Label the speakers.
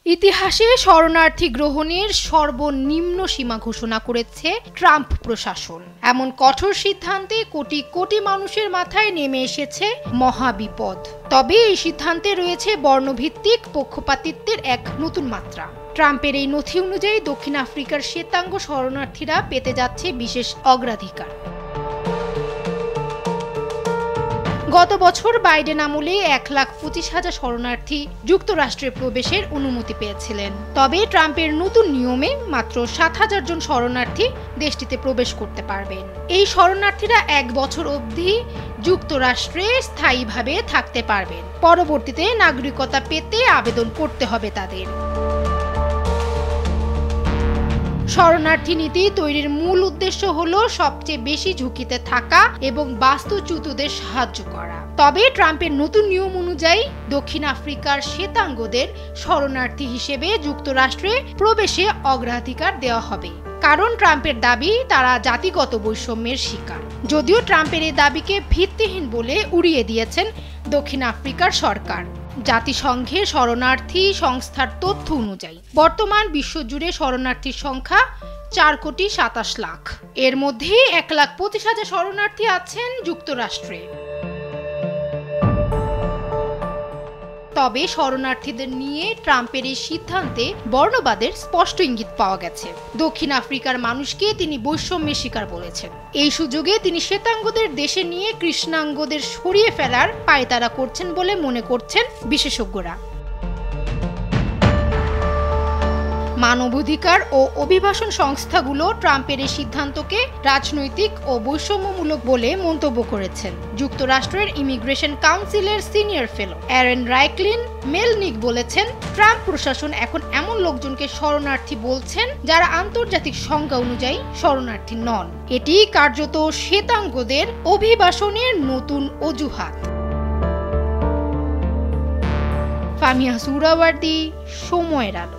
Speaker 1: ইতিহাসে শরণার্থী গ্রহণের সর্বনিম্ন সীমা ঘোষণা করেছে ট্রাম্প প্রশাসন। এমন কঠোর সিদ্ধান্তে কোটি কোটি মানুষের মাথায় নেমে এসেছে মহাবিপদ। তবে এই সিদ্ধান্তে রয়েছে বর্ণভিত্তিক পক্ষপাতিত্বের এক নতুন মাত্রা। ট্রাম্পের এই নথি অনুযায়ী দক্ষিণ আফ্রিকার শ্বেতাঙ্গ শরণার্থীরা পেতে যাচ্ছে বিশেষ অগ্রাধিকার। গত বছর বাইডেন আমলে 1,25,000 শরণার্থী যুক্তরাষ্ট্রে প্রবেশের অনুমতি পেয়েছিলেন। তবে ট্রাম্পের নতুন নিয়মে মাত্র 7,000 জন শরণার্থী দেশটিতে প্রবেশ করতে পারবেন। এই শরণার্থীরা 1 বছর অবধি যুক্তরাষ্ট্রে স্থায়ীভাবে থাকতে পারবেন। পরবর্তীতে নাগরিকতা পেতে আবেদন করতে হবে তাদের। শরণার্থী নীতি তৈরির মূল উদ্দেশ্য হলো সবচেয়ে বেশি ঝুঁকিতে থাকা এবং বাস্তুচ্যুতদের সাহায্য করা। তবে ট্রাম্পের নতুন নিয়ম অনুযায়ী দক্ষিণ আফ্রিকার শ্বেতাঙ্গদের শরণার্থী হিসেবে যুক্তরাষ্ট্রে প্রবেশে অগ্রাধিকার দেওয়া হবে। কারণ ট্রাম্পের দাবি তারা জাতিগত বৈষম্যের শিকার। যদিও ট্রাম্পের এই দাবিকে ভিত্তিহীন বলে উড়িয়ে দিয়েছেন দক্ষিণ আফ্রিকার সরকার। জাতিসংঘের শরণার্থী সংস্থার তথ্য অনুযায়ী বর্তমান বিশ্বজুড়ে শরণার্থীর সংখ্যা 4,27,00,000। এর মধ্যে 1,25,000 শরণার্থী আছেন যুক্তরাষ্ট্রে। তবে শরণার্থীদের নিয়ে ট্রাম্পের এই সিদ্ধান্তে বর্ণবাদের স্পষ্ট ইঙ্গিত পাওয়া গেছে। দক্ষিণ আফ্রিকার মানুষকে তিনি বৈষম্যের শিকার বলেছেন। এই সুযোগে তিনি শ্বেতাঙ্গদের দেশে নিয়ে কৃষ্ণাঙ্গদের সরিয়ে ফেলার পায়তারা করছেন বলে মনে করছেন বিশেষজ্ঞরা। মানবাধিকার ও অভিবাসন সংস্থাগুলো ট্রাম্পের এই সিদ্ধান্তকে রাজনৈতিক ও বৈষম্যমূলক বলে মন্তব্য করেছেন। যুক্তরাষ্ট্রের ইমিগ্রেশন কাউন্সিলের সিনিয়র ফেলো অ্যারন রাইকলিন মেলনিক বলেছেন, ট্রাম্প প্রশাসন এখন এমন লোকজনকে শরণার্থী বলছেন যারা আন্তর্জাতিক সংজ্ঞা অনুযায়ী শরণার্থী নন। এটি কার্যত শ্বেতাঙ্গদের অভিবাসনের নতুন অজুহাত। ফামিয়া সুহরাওয়ার্দী, সময়ের আলো।